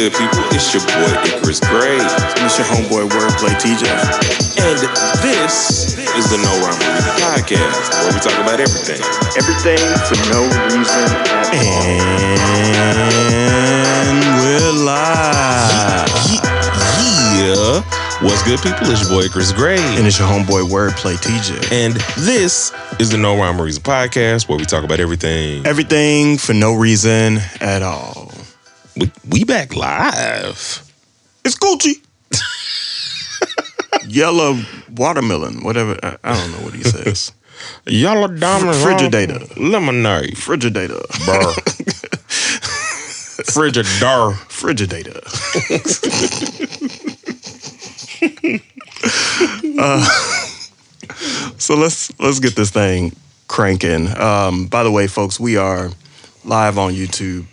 good, people? It's your boy Icarus Gray. And it's your homeboy Wordplay TJ. And this is the No Rhyme or Reason podcast, where we talk about everything. Everything for no reason at all. And we're live. Yeah. What's good, people? It's your boy Icarus Gray. And it's your homeboy Wordplay TJ. And this is the No Rhyme or Reason podcast, where we talk about everything. Everything for no reason at all. We back live. It's Gucci. Yellow watermelon, whatever. I don't know what he says. Yellow diamond. Frigidator. Lemonade. Frigidator. Burr. Frigidator. Frigidator. So let's get this thing cranking. By the way, folks, we are live on YouTube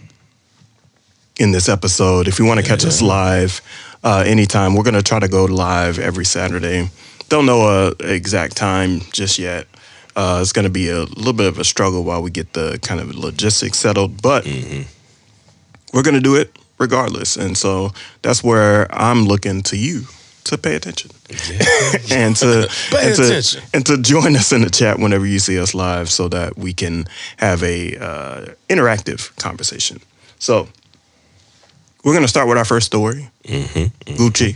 in this episode. If you want to catch us live anytime, we're going to try to go live every Saturday. Don't know an exact time just yet. It's going to be a little bit of a struggle while we get the kind of logistics settled, but we're going to do it regardless. And so that's where I'm looking to you to pay attention. and to join us in the chat whenever you see us live so that we can have a interactive conversation. So we're going to start with our first story. Gucci,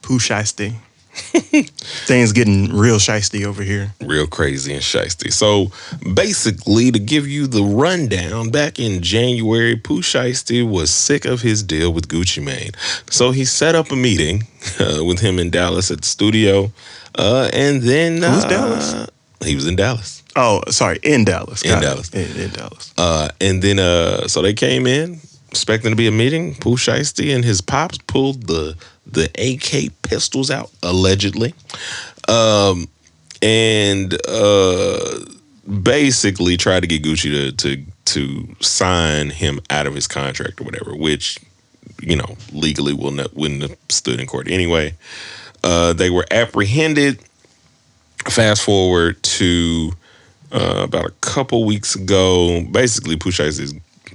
Pooh Shiesty. Things getting real shiesty over here. Real crazy and shiesty. So basically, to give you the rundown, back in January, Pooh Shiesty was sick of his deal with Gucci Mane. So he set up a meeting with him in Dallas at the studio. And then... Who's Dallas? He was in Dallas. Oh, sorry, in Dallas. In Dallas. In Dallas. And then, so they came in, expecting to be a meeting. Pooh Shiesty and his pops pulled the AK pistols out, allegedly, and basically tried to get Gucci to sign him out of his contract or whatever, which, you know, legally wouldn't have stood in court anyway. They were apprehended. Fast forward to about a couple weeks ago. Basically, Pooh Shiesty is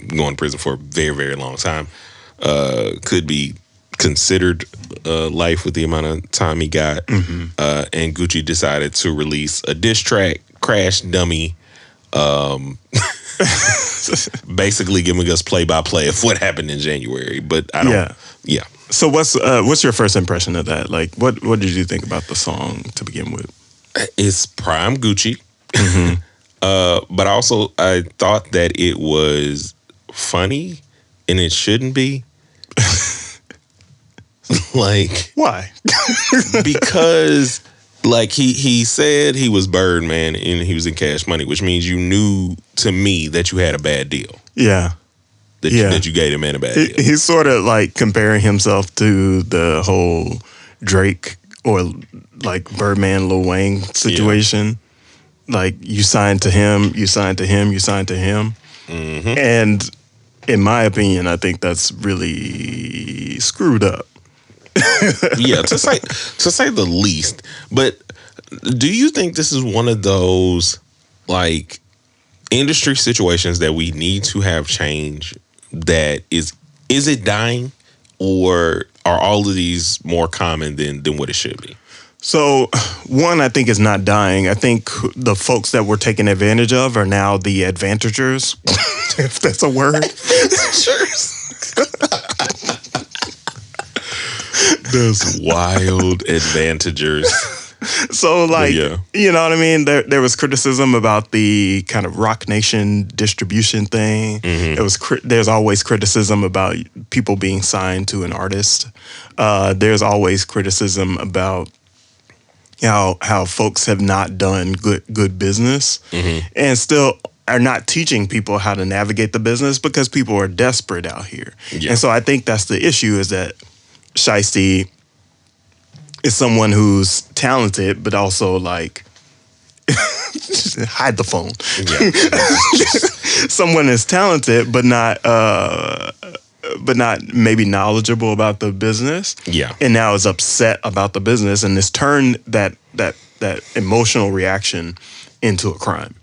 going to prison for a very, very long time. Could be considered life with the amount of time he got. And Gucci decided to release a diss track, Crash Dummy, basically giving us play-by-play of what happened in January. But I don't... Yeah. So what's your first impression of that? Like, what did you think about the song to begin with? It's prime Gucci. But also, I thought that it was funny, and it shouldn't be. Like, why? Because, like, he said he was Birdman and he was in Cash Money, which means you knew, to me, that you had a bad deal. Yeah. That you gave the man a bad deal. He's sort of like comparing himself to the whole Drake or like Birdman, Lil Wayne situation. Yeah. Like, you signed to him, you signed to him, you signed to him. And in my opinion, I think that's really screwed up. Yeah, to say the least. But do you think this is one of those, like, industry situations that we need to have change? That is it dying, or are all of these more common than what it should be? So, one, I think is not dying. I think the folks that we're taking advantage of are now the advantagers, if that's a word. Sure. Those wild advantagers. So, like, you know what I mean? There was criticism about the kind of Rock Nation distribution thing. There's always criticism about people being signed to an artist. There's always criticism about how folks have not done good business and still are not teaching people how to navigate the business because people are desperate out here. Yeah. And so I think that's the issue, is that Shiesty is someone who's talented, but also, like, hide the phone. Yeah. Someone is talented, but not maybe knowledgeable about the business. Yeah. And now is upset about the business and has turned that emotional reaction into a crime.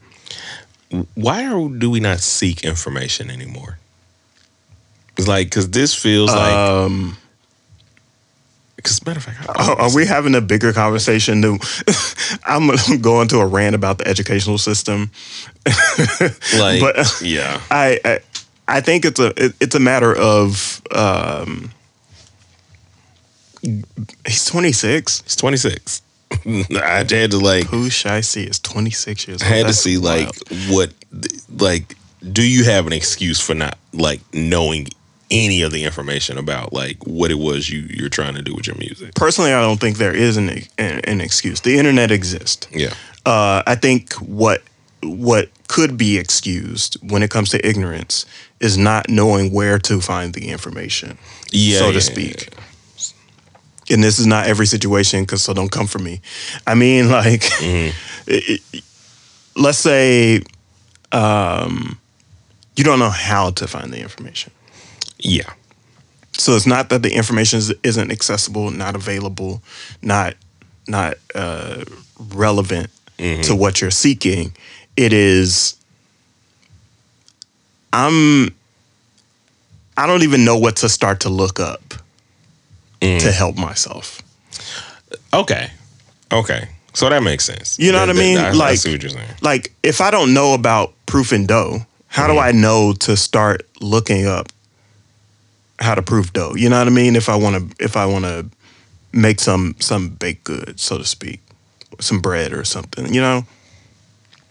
Why do we not seek information anymore? It's like, because this feels like. Because matter of fact, are we having a bigger conversation? I'm going to a rant about the educational system. like, but yeah, I think it's a matter of he's 26. He's 26. I had to like Pooh Shiesty is 26 years I old. had That's to see wild. like do you have an excuse for not like knowing any of the information about like what it was you're trying to do with your music? Personally, I don't think there is an excuse. The internet exists. Yeah. I think what could be excused when it comes to ignorance is not knowing where to find the information, so to speak. Yeah. And this is not every situation, so don't come for me. I mean, like, let's say you don't know how to find the information. Yeah. So it's not that the information isn't accessible, not available, not relevant to what you're seeking. It is, I don't even know what to start to look up to help myself. Okay. So that makes sense. You know what I mean? I see what you're saying. Like, if I don't know about proof in dough, how do I know to start looking up how to proof dough? You know what I mean? If I want to make some baked good, so to speak, some bread or something, you know?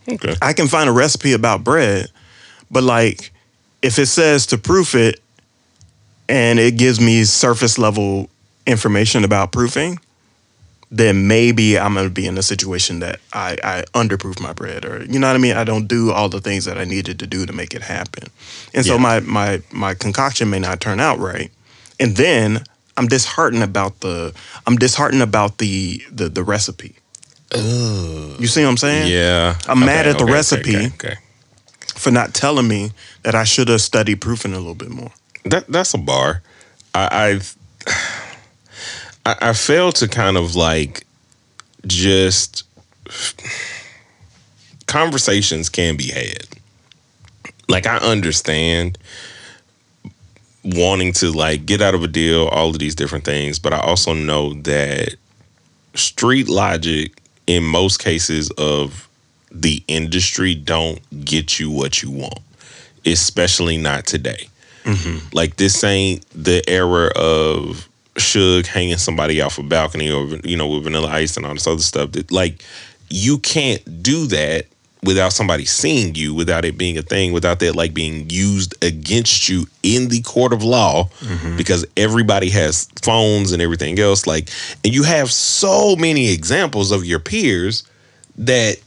Okay. I can find a recipe about bread, but like, if it says to proof it and it gives me surface level information about proofing, then maybe I'm going to be in a situation that I underproof my bread, or, you know what I mean? I don't do all the things that I needed to do to make it happen. And so my concoction may not turn out right. And then I'm disheartened about the recipe. You see what I'm saying? Yeah. I'm mad at the recipe for not telling me that I should have studied proofing a little bit more. That's a bar. I fail to kind of like just conversations can be had. Like, I understand wanting to like get out of a deal, all of these different things, but I also know that street logic in most cases of the industry don't get you what you want, especially not today. Like, this ain't the era of Suge hanging somebody off a balcony, or, you know, with Vanilla Ice and all this other stuff. That, like, you can't do that without somebody seeing you, without it being a thing, without that like being used against you in the court of law, because everybody has phones and everything else. Like, and you have so many examples of your peers that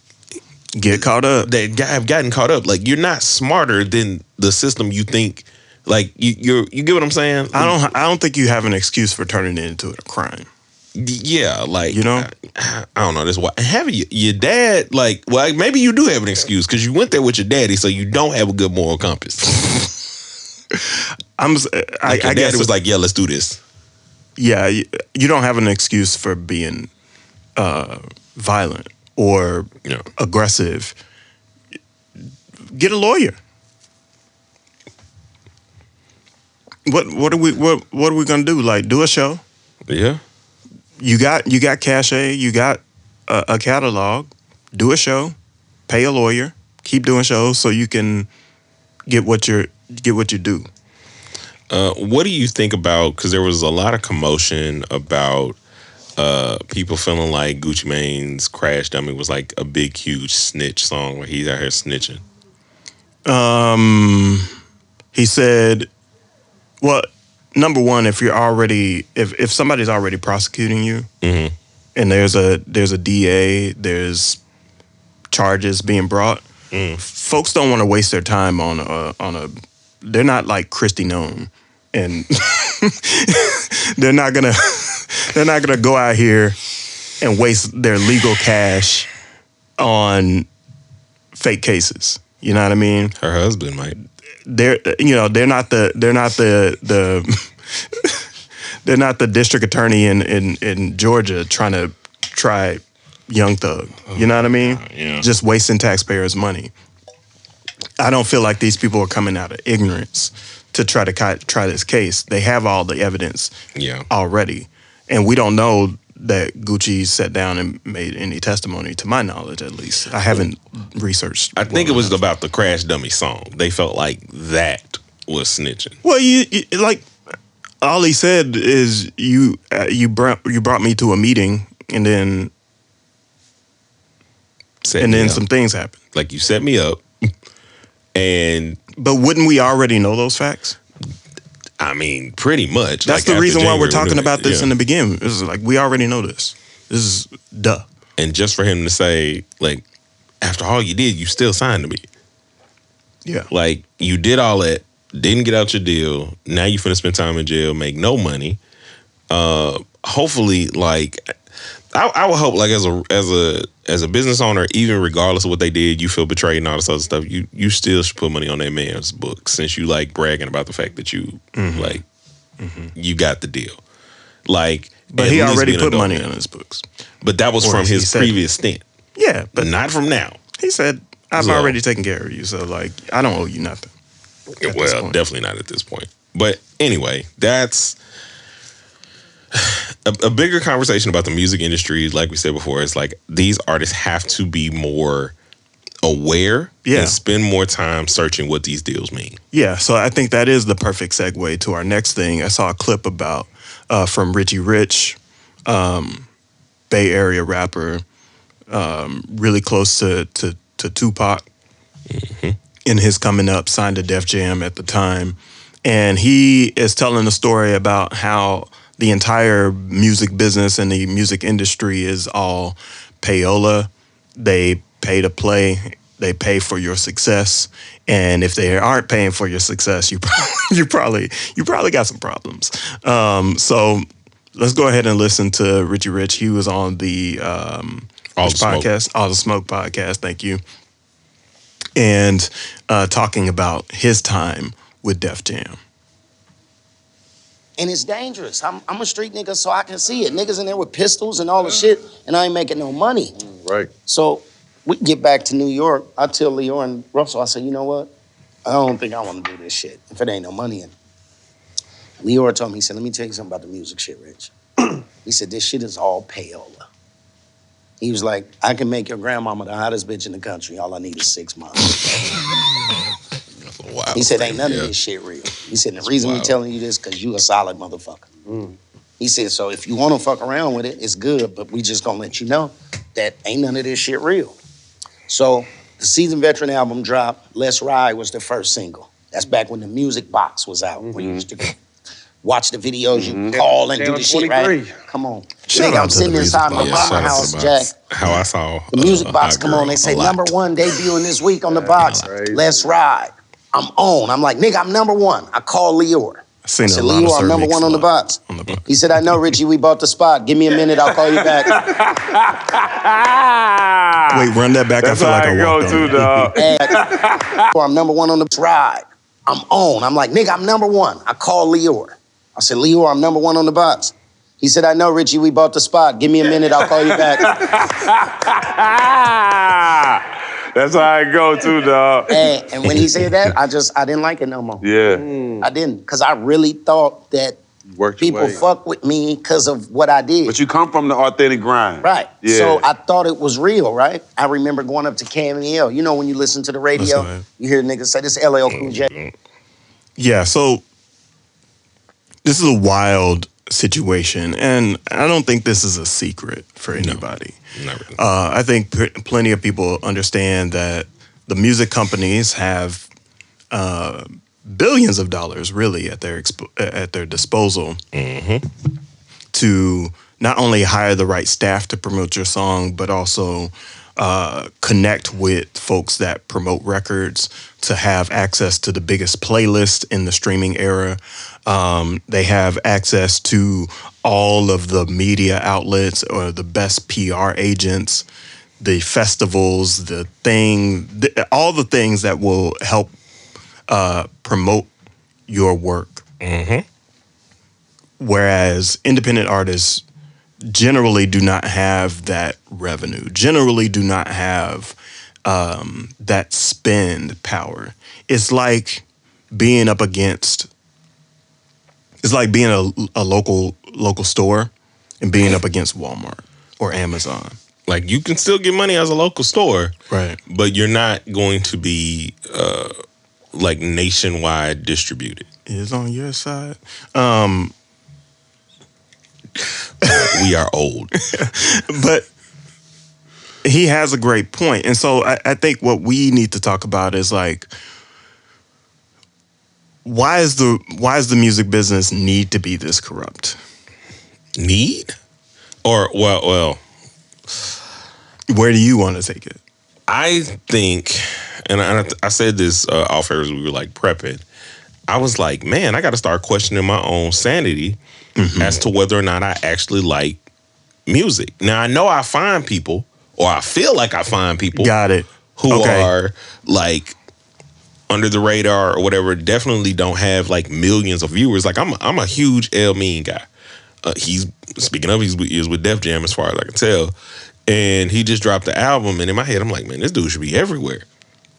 Get caught up. that have gotten caught up. Like, you're not smarter than the system you think. Like, you get what I'm saying? I don't think you have an excuse for turning it into a crime. Yeah, like, you know, I don't know. That's why having your dad, like, well, maybe you do have an excuse because you went there with your daddy, so you don't have a good moral compass. I guess it was like, yeah, let's do this. Yeah, you don't have an excuse for being violent or aggressive. Get a lawyer. What are we gonna do? Like, do a show? Yeah. You got cachet. You got a catalog. Do a show. Pay a lawyer. Keep doing shows so you can get what you do. What do you think about? Because there was a lot of commotion about people feeling like Gucci Mane's "Crash Dummy" was like a big, huge snitch song where he's out here snitching. He said, well, number one, if somebody's already prosecuting you, and there's a DA, there's charges being brought, folks don't want to waste their time on a. They're not like Christy Nome, and they're not gonna go out here and waste their legal cash on fake cases. You know what I mean? Her husband might. They're not the they're not the district attorney in Georgia trying to try Young Thug. You know what I mean? Yeah. Just wasting taxpayers' money. I don't feel like these people are coming out of ignorance to try to try this case. They have all the evidence Yeah. already. And we don't know that Gucci sat down and made any testimony, to my knowledge, at least. I haven't researched. I think it was about the Crash Dummy song. They felt like that was snitching. Well, you like all he said is you brought me to a meeting, and then some things happened. Like, you set me up, but wouldn't we already know those facts? I mean, pretty much. That's like the reason why we're January, talking about this in the beginning. This is like, we already know this. This is duh. And just for him to say, like, after all you did, you still signed to me. Yeah. Like, you did all that, didn't get out your deal. Now you finna spend time in jail, make no money. Hopefully, like, I would hope, like, as a business owner, even regardless of what they did, you feel betrayed and all this other stuff, you still should put money on that man's book, since you like bragging about the fact that you you got the deal. Like, but he already put money on his books. But that was from his previous stint. Yeah, but not from now. He said, "I've already taken care of you, so like, I don't owe you nothing." Well, definitely not at this point. But anyway, that's a bigger conversation about the music industry. Like we said before, it's like these artists have to be more aware and spend more time searching what these deals mean. Yeah, so I think that is the perfect segue to our next thing. I saw a clip about from Richie Rich, Bay Area rapper, really close to Tupac. In his coming up, signed to Def Jam at the time. And he is telling a story about how the entire music business and the music industry is all payola. They pay to play. They pay for your success. And if they aren't paying for your success, you probably got some problems. So let's go ahead and listen to Richie Rich. He was on the All the Smoke podcast. Thank you. And talking about his time with Def Jam. And it's dangerous. I'm a street nigga, so I can see it. Niggas in there with pistols and all the shit, and I ain't making no money. Right. So we get back to New York. I tell Leor and Russell, I said, you know what? I don't think I want to do this shit if it ain't no money in it. Leor told me, he said, let me tell you something about the music shit, Rich. He said, this shit is all payola. He was like, I can make your grandmama the hottest bitch in the country. All I need is 6 months. Wow. He said, ain't none of this shit real. He said, the reason we telling you this because you a solid motherfucker. He said, so if you want to fuck around with it, it's good, but we just gonna let you know that ain't none of this shit real. So the Seasoned Veteran album dropped. Let's Ride was the first single. That's back when the music box was out. When you used to watch the videos, you call and do the shit, right? Come on. Shout Nigga, out I'm to sitting the inside my music mama house, Jack. How I saw the music box Hot come on. Girl They say a lot. number one debuting this week on the box. Let's Ride. I'm on. I'm like, nigga, I'm number one. I call Leor. I said, Leor, I'm number one on the box. He said, I know, Richie, we bought the spot. Give me a minute, I'll call you back. Wait, run that back. That's I feel like how I it walked go on too, it. dog. I'm number one on the ride. I'm on. I'm like, nigga, I'm number one. I call Leor. I said, Leor, I'm number one on the box. He said, I know, Richie, we bought the spot. Give me a minute, I'll call you back. That's how it go too, dog. And when he said that, I didn't like it no more. Yeah. I didn't, because I really thought that people fuck with me because of what I did. But you come from the authentic grind. Right. Yeah. So I thought it was real, right? I remember going up to KMEL. You know when you listen to the radio, you hear niggas say, this LL Cool J. Yeah, so this is a wild situation, and I don't think this is a secret for anybody. No, not really. I think plenty of people understand that the music companies have billions of dollars really at their disposal to not only hire the right staff to promote your song, but also connect with folks that promote records, to have access to the biggest playlist in the streaming era. They have access to all of the media outlets or the best PR agents, the festivals, all the things that will help promote your work. Whereas independent artists generally do not have that revenue, generally do not have that spend power. It's like being up against. It's like being a local store and being up against Walmart or Amazon. Like, you can still get money as a local store, Right? but you're not going to be like nationwide distributed. Is on your side. We are old. But he has a great point. And so I think what we need to talk about is like, why is the music business need to be this corrupt? Need? Or, well, Where do you want to take it? I think, and I said this off air as we were like prepping, I was like, man, I got to start questioning my own sanity as to whether or not I actually like music. Now, I know I find people, or I feel like I find people Got it. who are like under the radar or whatever, definitely don't have like millions of viewers. Like, I'm a huge El Mean guy. He's with Def Jam as far as I can tell. And he just dropped the album, and in my head, I'm like, man, this dude should be everywhere.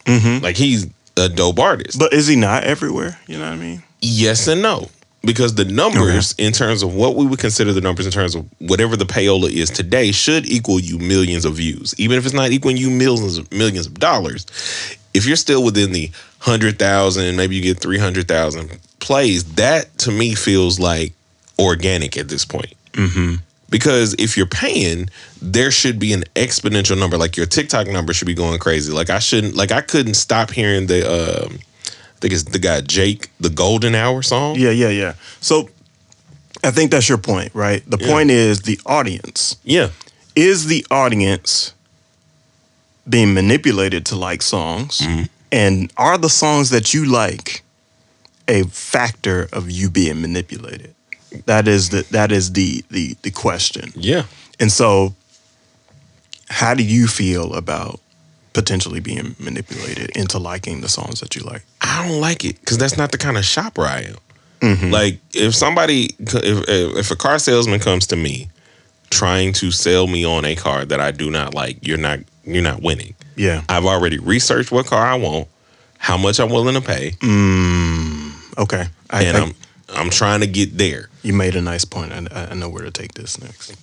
Like, he's a dope artist. But is he not everywhere? You know what I mean? Yes and no. Because the numbers, in terms of what we would consider the numbers in terms of whatever the payola is today, should equal you millions of views. Even if it's not equaling you millions of dollars, if you're still within the 100,000, maybe you get 300,000 plays, that to me feels like organic at this point. Because if you're paying, there should be an exponential number. Like, your TikTok number should be going crazy. Like, I couldn't stop hearing the I think it's the guy Jake, the Golden Hour song. Yeah. So I think that's your point, right? The point is the audience. Yeah. Is the audience being manipulated to like songs? And are the songs that you like a factor of you being manipulated? That is the question. Yeah. And so how do you feel about potentially being manipulated into liking the songs that you like? I don't like it because that's not the kind of shopper I am. Like, if a car salesman comes to me trying to sell me on a car that I do not like, you're not winning. Yeah. I've already researched what car I want, how much I'm willing to pay. Okay. I'm trying to get there. You made a nice point. I know where to take this next.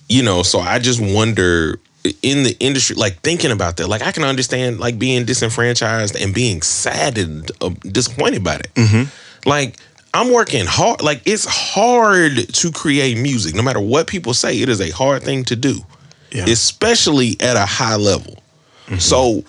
So I just wonder, in the industry, like, thinking about that, like, I can understand like being disenfranchised and being sad and disappointed by it. Like, I'm working hard. Like, it's hard to create music. No matter what people say, it is a hard thing to do, especially at a high level. So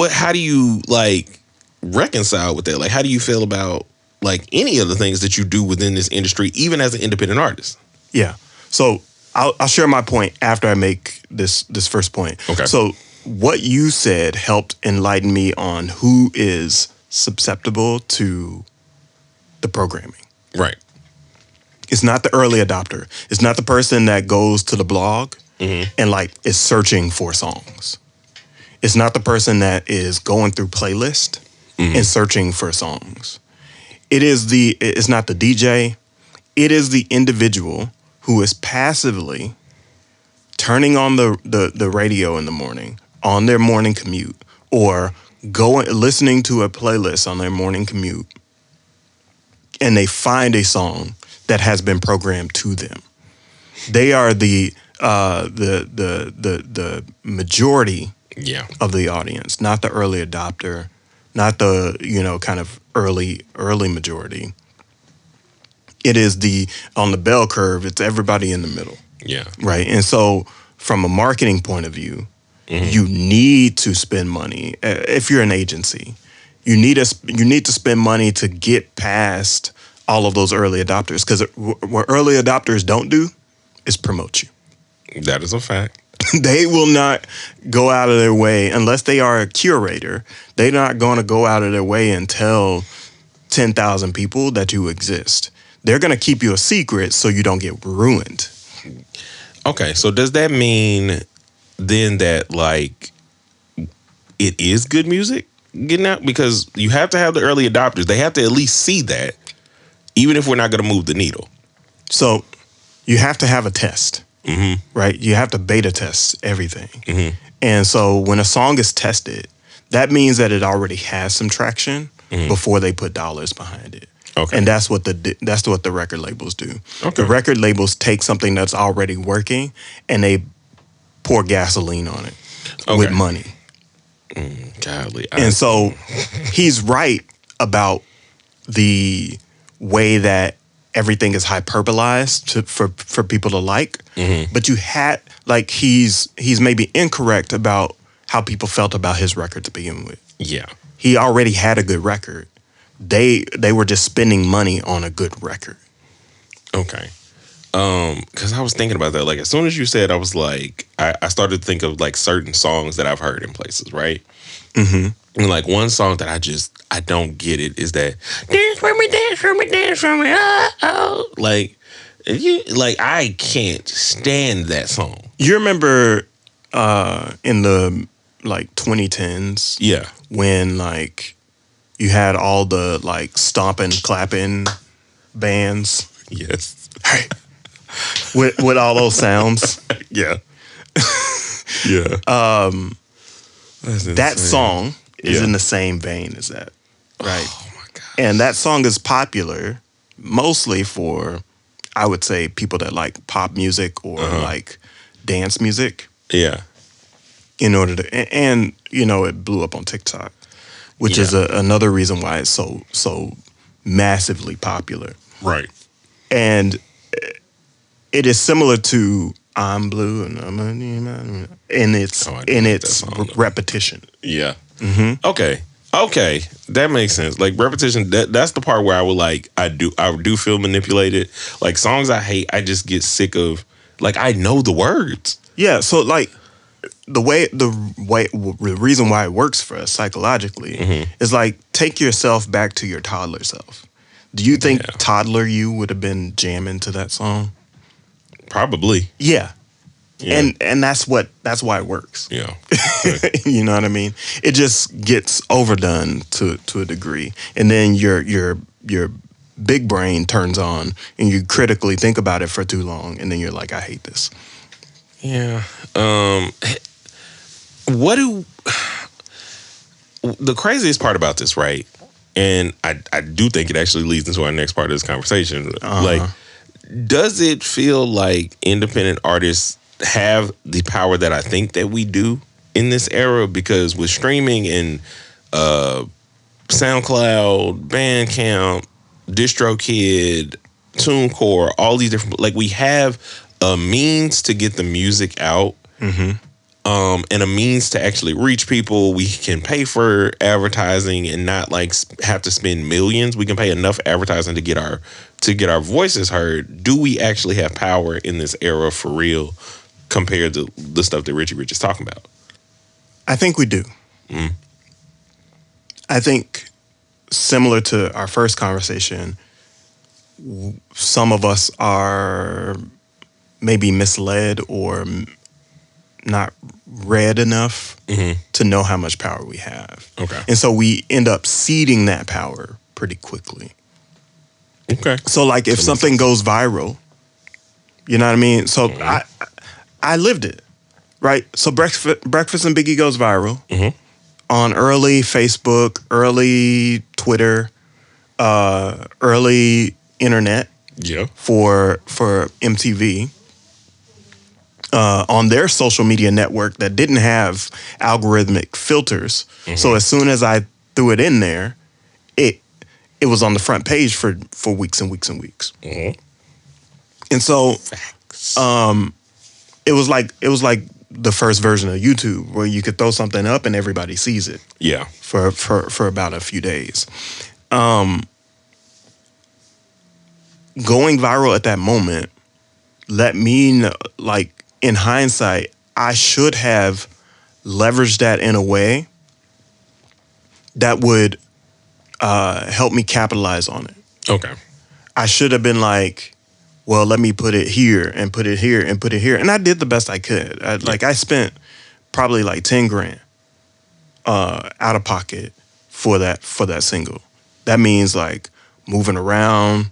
how do you like reconcile with that? Like, how do you feel about like any of the things that you do within this industry, even as an independent artist? Yeah. So I'll share my point after I make this first point. Okay. So what you said helped enlighten me on who is susceptible to the programming. Right. It's not the early adopter. It's not the person that goes to the blog and like is searching for songs. It's not the person that is going through playlist and searching for songs. It's not the DJ. It is the individual who is passively turning on the radio in the morning on their morning commute, or listening to a playlist on their morning commute, and they find a song that has been programmed to them. They are the majority of the audience, not the early adopter, not the kind of early majority. It is on the bell curve, it's everybody in the middle. Yeah. Right. And so from a marketing point of view, you need to spend money. If you're an agency, you need to spend money to get past all of those early adopters, because what early adopters don't do is promote you. That is a fact. They will not go out of their way, unless they are a curator. They're not going to go out of their way and tell 10,000 people that you exist. They're going to keep you a secret so you don't get ruined. Okay, so does that mean then that like it is good music getting out? Because you have to have the early adopters. They have to at least see that, even if we're not going to move the needle. So you have to have a test, right? You have to beta test everything. And so when a song is tested, that means that it already has some traction before they put dollars behind it. Okay. And that's what the record labels do. Okay. The record labels take something that's already working and they pour gasoline on it with money. Godly. And so he's right about the way that everything is hyperbolized for people to like. But you had he's maybe incorrect about how people felt about his record to begin with. Yeah. He already had a good record. They were just spending money on a good record. Okay. Because I was thinking about that. Like, as soon as you said, I was like, I started to think of like certain songs that I've heard in places, right? And like one song that I don't get it is that dance for me, dance for me, dance for me. Oh. Like, I can't stand that song. You remember in the 2010s? Yeah. When you had all the stomping, clapping bands. Yes. Hey. with all those sounds. Yeah. Yeah. That song is in the same vein as that. Right. Oh my God. And that song is popular mostly for, I would say, people that like pop music or like dance music. Yeah. In order to, and it blew up on TikTok, which is another reason why it's so massively popular. Right. And it is similar to "I'm Blue" and its repetition. Yeah. Okay, that makes sense. Like repetition. That's the part where I would I do feel manipulated. Like songs I hate, I just get sick of. Like I know the words. Yeah. So the reason why it works for us psychologically is take yourself back to your toddler self. Do you think toddler you would have been jamming to that song? Probably. Yeah. And that's why it works. Yeah. You know what I mean? It just gets overdone to a degree. And then your big brain turns on and you critically think about it for too long and then you're like, I hate this. Yeah. The craziest part about this, right? And I do think it actually leads into our next part of this conversation. Does it feel like independent artists have the power that I think that we do in this era? Because with streaming and SoundCloud, Bandcamp, DistroKid, TuneCore, all these different, we have a means to get the music out. And a means to actually reach people. We can pay for advertising and not have to spend millions. We can pay enough advertising to get our voices heard. Do we actually have power in this era for real compared to the stuff that Richie Rich is talking about? I think we do. I think similar to our first conversation, some of us are maybe misled or not read enough to know how much power we have. Okay. And so we end up ceding that power pretty quickly. Okay. So if something goes viral, you know what I mean? So I lived it, right? So Breakfast and Biggie goes viral on early Facebook, early Twitter, early internet for MTV. On their social media network that didn't have algorithmic filters. So as soon as I threw it in there, it was on the front page for weeks and weeks and weeks. And so it was like the first version of YouTube where you could throw something up and everybody sees it. Yeah. For about a few days. Going viral at that moment let me know, in hindsight, I should have leveraged that in a way that would help me capitalize on it. Okay. I should have been well, let me put it here and put it here and put it here. And I did the best I could. I spent probably $10,000 out of pocket for that single. That means moving around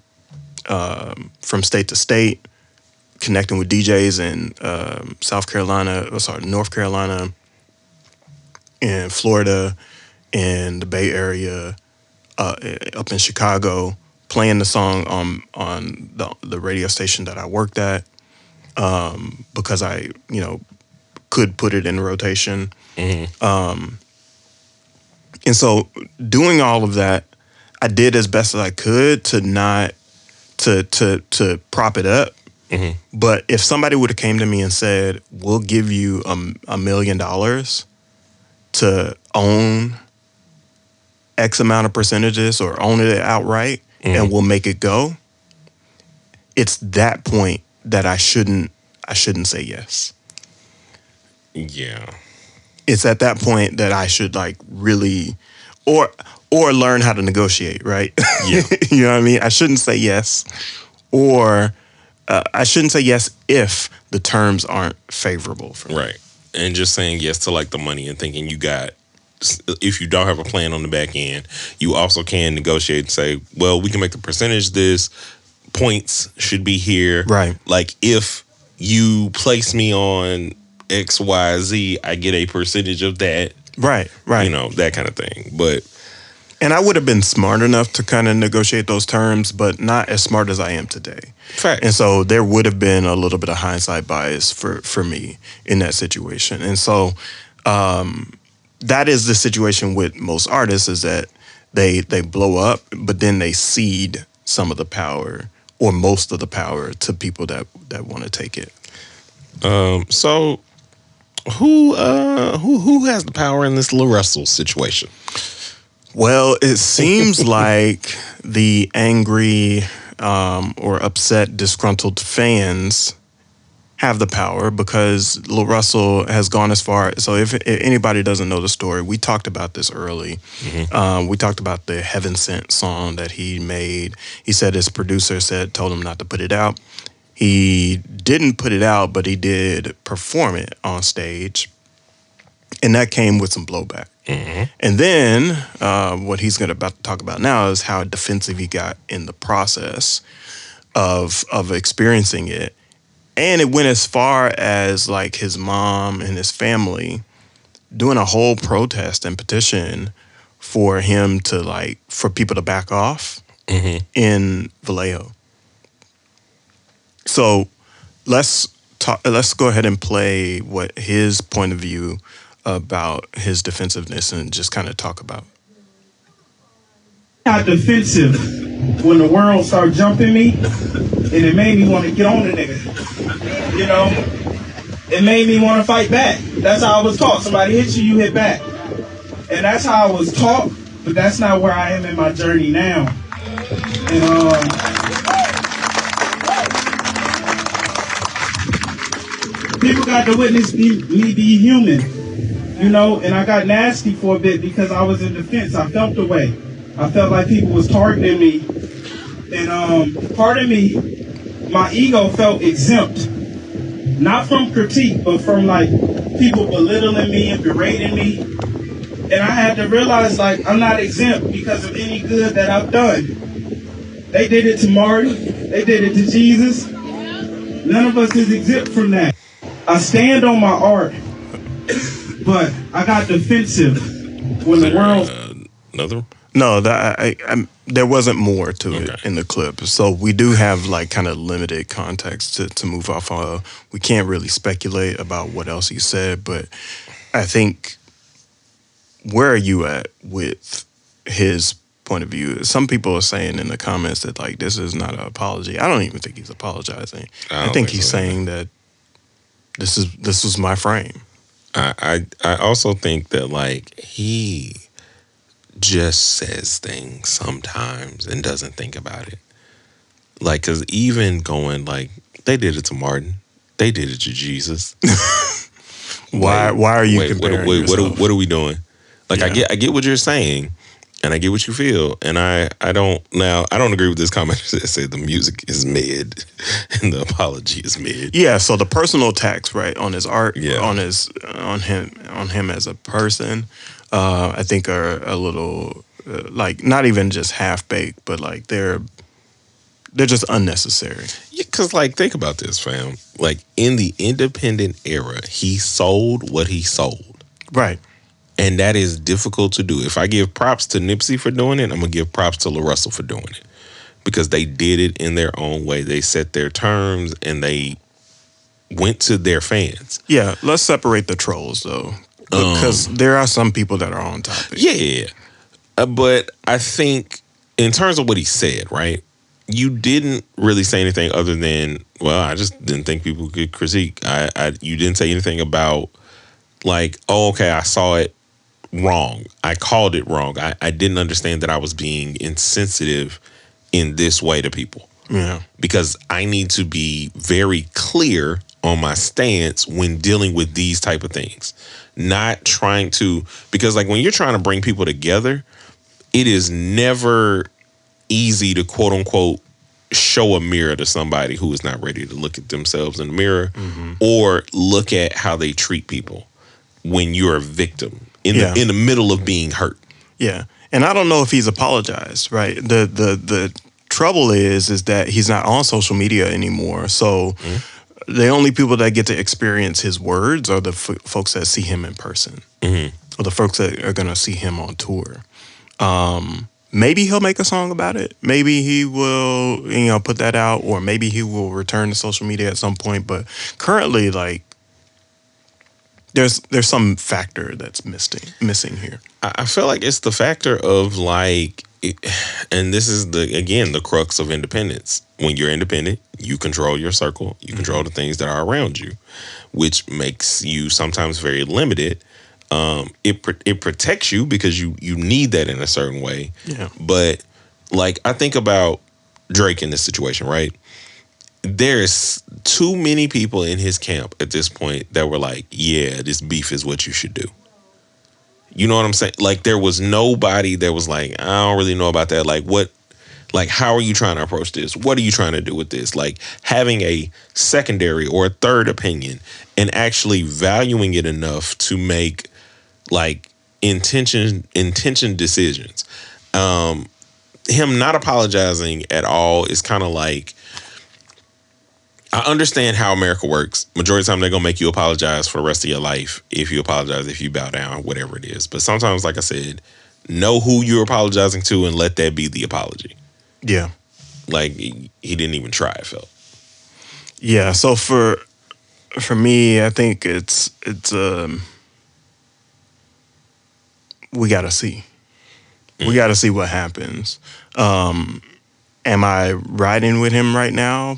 from state to state, connecting with DJs in North Carolina, and Florida, and the Bay Area, up in Chicago, playing the song on the radio station that I worked at, because I, could put it in rotation. And so doing all of that, I did as best as I could to not to prop it up. But if somebody would have came to me and said, "We'll give you $1 million to own X amount of percentages or own it outright, and we'll make it go," it's that point that I shouldn't say yes. Yeah. It's at that point that I should like really, or learn how to negotiate, right? Yeah. You know what I mean? I shouldn't say yes, or I shouldn't say yes if the terms aren't favorable for me. Right. And just saying yes to like the money and thinking if you don't have a plan on the back end, you also can negotiate and say, well, we can make the percentage this, points should be here. Right. Like if you place me on XYZ, I get a percentage of that. Right. That kind of thing. And I would have been smart enough to kind of negotiate those terms, but not as smart as I am today. Fact. And so there would have been a little bit of hindsight bias for me in that situation. And so that is the situation with most artists, is that they blow up, but then they cede some of the power or most of the power to people that want to take it. So who has the power in this Larussel situation? Well, it seems like the angry or upset, disgruntled fans have the power, because Larussel has gone as far. So if anybody doesn't know the story, we talked about this early. We talked about the Heaven Sent song that he made. He said his producer told him not to put it out. He didn't put it out, but he did perform it on stage. And that came with some blowback. And then what he's about to talk about now is how defensive he got in the process of experiencing it. And it went as far as like his mom and his family doing a whole protest and petition for him to for people to back off in Vallejo. So let's go ahead and play what his point of view about his defensiveness and just kind of talk about. Got defensive when the world started jumping me, and it made me want to get on the nigga. It made me want to fight back. That's how I was taught. Somebody hits you, you hit back. And that's how I was taught, but that's not where I am in my journey now. And people got to witness me be human, and I got nasty for a bit because I was in defense. I felt the way. I felt like people was targeting me. And part of me, my ego felt exempt. Not from critique, but from people belittling me and berating me. And I had to realize I'm not exempt because of any good that I've done. They did it to Marty. They did it to Jesus. None of us is exempt from that. I stand on my art, but I got defensive when the world... Another? No, there wasn't more to it in the clip. So we do have kind of limited context to move off of. We can't really speculate about what else he said, but I think, where are you at with his point of view? Some people are saying in the comments that this is not an apology. I don't even think he's apologizing. I think he's saying that this was my frame. I also think that he just says things sometimes and doesn't think about it. Because even going they did it to Martin, they did it to Jesus. Why are you comparing yourself? What are we doing? I get what you're saying, and I get what you feel, and I don't agree with this comment that said the music is mid and the apology is mid. Yeah, so the personal attacks, right, on his art, on him as a person, I think are a little not even just half baked, but they're just unnecessary. Yeah, because think about this, fam. In the independent era, he sold what he sold. Right. And that is difficult to do. If I give props to Nipsey for doing it, I'm going to give props to Larussel for doing it. Because they did it in their own way. They set their terms and they went to their fans. Yeah, let's separate the trolls, though. Because there are some people that are on topic. Yeah. But I think in terms of what he said, right? You didn't really say anything other than, well, I just didn't think people could critique. You didn't say anything about, like, oh, okay, I saw it wrong. I called it wrong. I didn't understand that I was being insensitive in this way to people. Yeah. Because I need to be very clear on my stance when dealing with these type of things. Not trying to, because like when you're trying to bring people together, it is never easy to quote unquote show a mirror to somebody who is not ready to look at themselves in the mirror or look at how they treat people when you're a victim in the middle of being hurt. Yeah. And I don't know if he's apologized, right? The trouble is that he's not on social media anymore. So the only people that get to experience his words are the folks that see him in person, or the folks that are going to see him on tour. Maybe he'll make a song about it. Maybe he will, put that out, or maybe he will return to social media at some point. But currently, like, there's some factor that's missing here. I feel like it's the factor of like, and this is the crux of independence. When you're independent, you control your circle, you control the things that are around you, which makes you sometimes very limited. It protects you because you need that in a certain way. Yeah. But like I think about Drake in this situation, right? There's too many people in his camp at this point that were like, yeah, this beef is what you should do. You know what I'm saying? Like there was nobody that was like, I don't really know about that. Like what, like how are you trying to approach this? What are you trying to do with this? Like having a secondary or a third opinion and actually valuing it enough to make like intention decisions. Him not apologizing at all is kind of like, I understand how America works. Majority of the time, they're going to make you apologize for the rest of your life if you apologize, if you bow down, whatever it is. But sometimes, like I said, know who you're apologizing to and let that be the apology. Yeah. Like, he didn't even try, it felt. Yeah, so for me, I think it's we got to see. We got to see what happens. Am I riding with him right now?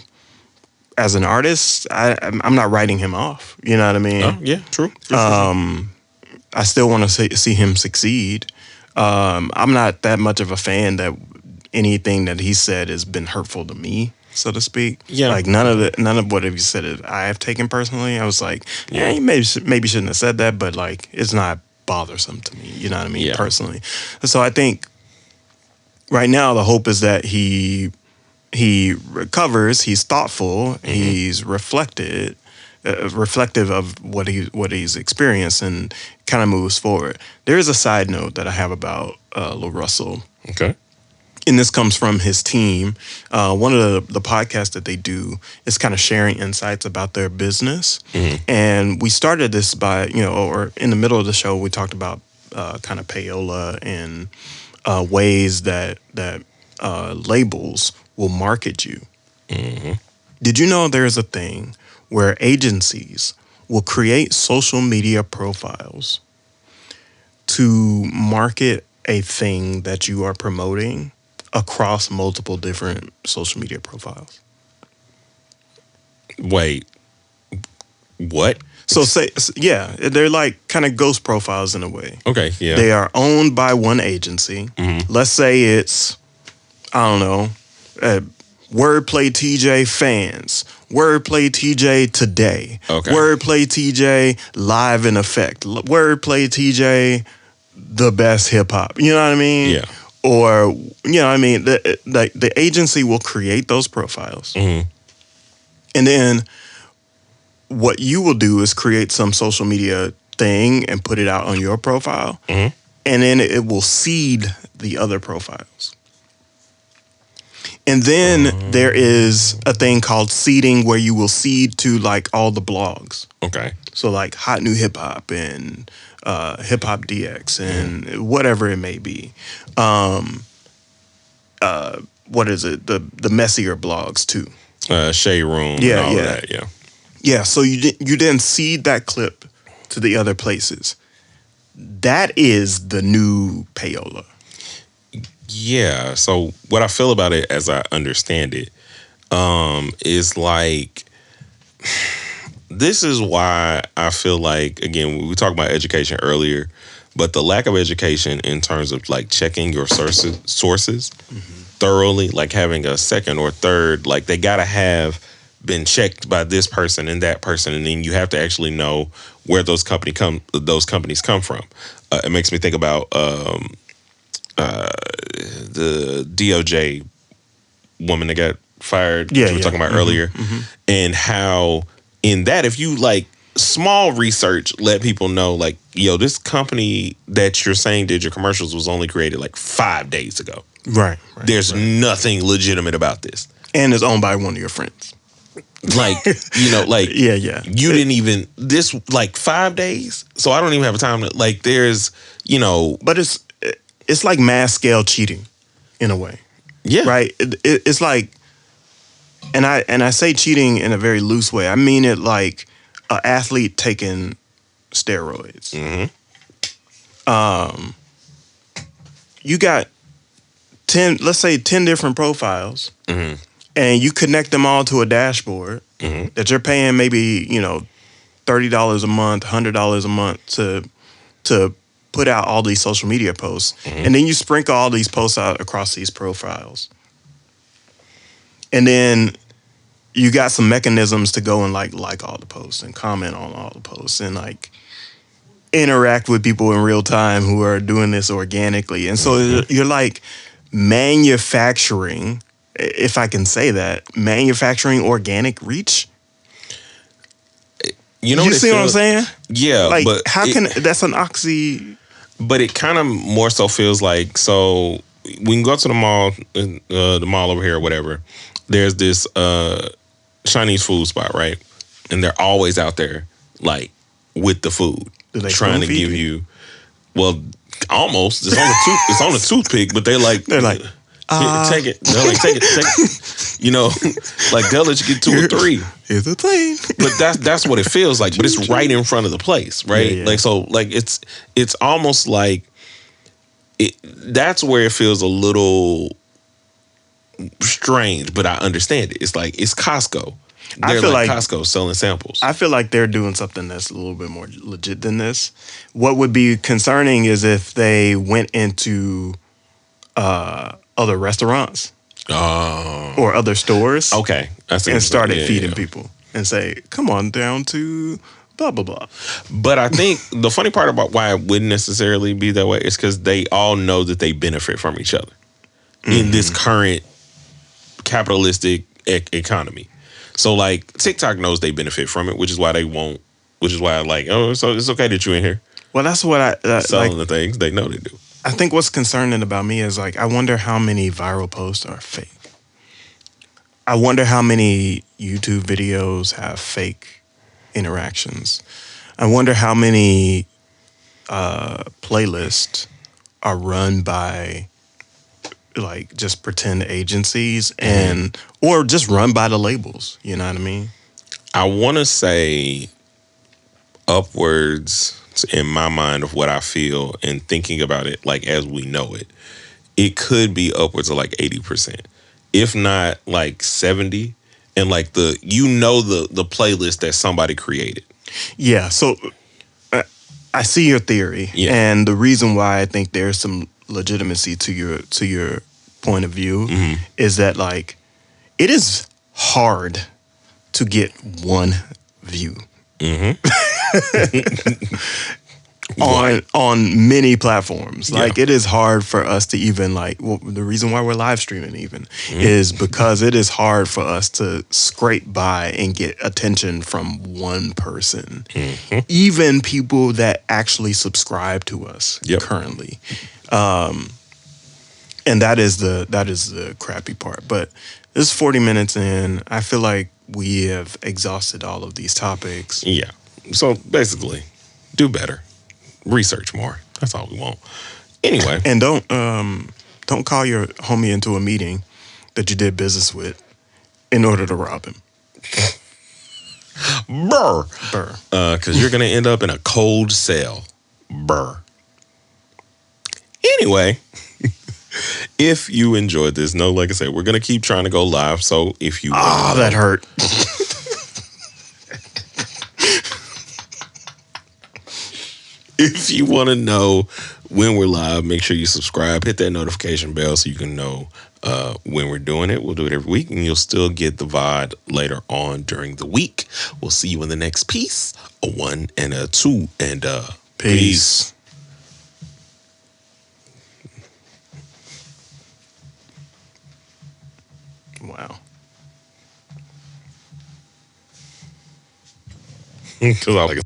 As an artist, I'm not writing him off. You know what I mean? Oh, yeah, true. I still want to see him succeed. I'm not that much of a fan that anything that he said has been hurtful to me, so to speak. Yeah. Like none of what he said I have taken personally. I was like, yeah, he maybe shouldn't have said that, but like it's not bothersome to me. You know what I mean? Yeah. Personally. So I think right now the hope is that he recovers, he's thoughtful, he's reflective of what he's experienced, and kind of moves forward. There is a side note that I have about Larussel. Okay. And this comes from his team. One of the podcasts that they do is kind of sharing insights about their business. And we started this by, or in the middle of the show, we talked about kind of payola and ways that labels will market you. Did you know there's a thing where agencies will create social media profiles to market a thing that you are promoting across multiple different social media profiles? Wait, what? So they're like kind of ghost profiles in a way. Okay, yeah. They are owned by one agency. Let's say it's, I don't know, Wordplay TJ fans, Wordplay TJ today, Okay. Wordplay TJ live in effect, Wordplay TJ the best hip hop. You know what I mean? Yeah. Or the agency will create those profiles, and then what you will do is create some social media thing and put it out on your profile, and then it will seed the other profiles. And then there is a thing called seeding where you will seed to like all the blogs. Okay. So like Hot New Hip Hop and Hip Hop DX and whatever it may be. What is it? The messier blogs too. Shade Room. Yeah, and all yeah. of that, yeah. Yeah. So you then seed that clip to the other places. That is the new payola. Yeah. So what I feel about it, as I understand it, is like, this is why I feel like, again, we talked about education earlier, but the lack of education in terms of like checking your sources thoroughly, like having a second or third, like they gotta have been checked by this person and that person, and then you have to actually know where those companies come from. It makes me think about the DOJ woman that got fired, which we were talking about earlier, and how in that, if you like small research, let people know like, yo, this company that you're saying did your commercials was only created like 5 days ago. Right. There's nothing legitimate about this. And it's owned by one of your friends. Like, you know, like, yeah. You didn't even, this like 5 days. So I don't even have time to, like, there's, you know. But it's like mass scale cheating in a way. Yeah. Right. It's like, and I say cheating in a very loose way. I mean it like an athlete taking steroids. You got 10 different profiles, and you connect them all to a dashboard that you're paying maybe, you know, $30 a month, $100 a month to put out all these social media posts, and then you sprinkle all these posts out across these profiles, and then you got some mechanisms to go and like all the posts and comment on all the posts and like interact with people in real time who are doing this organically. And so you're like manufacturing, if I can say that, manufacturing organic reach. You know, you see what I'm saying? Yeah, like but how can that's an oxy? But it kind of more so feels like, so we can go to the mall over here or whatever. There's this Chinese food spot, right? And they're always out there like with the food, trying to give you, well, almost. It's on a toothpick, but they're like take it. They're like, take it. You know, like they'll let you get 2 or 3. Here's the thing. But that's what it feels like. But it's right in front of the place, right? Yeah. Like, so like it's almost like that's where it feels a little strange, but I understand it. It's like, it's Costco. They're like Costco selling samples. I feel like they're doing something that's a little bit more legit than this. What would be concerning is if they went into other restaurants or other stores. Okay. And started feeding people and say, come on down to blah, blah, blah. But I think the funny part about why it wouldn't necessarily be that way is because they all know that they benefit from each other in this current capitalistic economy. So like TikTok knows they benefit from it, which is why like, oh, so it's okay that you're in here. Well, that's what I selling the things they know they do. I think what's concerning about me is like, I wonder how many viral posts are fake. I wonder how many YouTube videos have fake interactions. I wonder how many playlists are run by like just pretend agencies and or just run by the labels. You know what I mean? I want to say upwards, in my mind, of what I feel and thinking about it, like as we know it, it could be upwards of like 80%, if not like 70. And like the playlist that somebody created. Yeah. So I see your theory, and the reason why I think there's some legitimacy to your point of view is that like it is hard to get one view on many platforms. Like it is hard for us to even like, well, the reason why we're live streaming even is because it is hard for us to scrape by and get attention from one person. Even people that actually subscribe to us currently. And that is the crappy part. But this is 40 minutes in. I feel like we have exhausted all of these topics. Yeah. So basically, do better. Research more. That's all we want. Anyway. And don't call your homie into a meeting that you did business with in order to rob him. Burr. Burr. Because you're going to end up in a cold cell. Burr. Anyway, if you enjoyed this, like I said, we're going to keep trying to go live. So if you... that hurt. If you want to know when we're live, make sure you subscribe, hit that notification bell so you can know when we're doing it. We'll do it every week, and you'll still get the VOD later on during the week. We'll see you in the next piece. A 1 and a 2, and peace. Wow. Because I like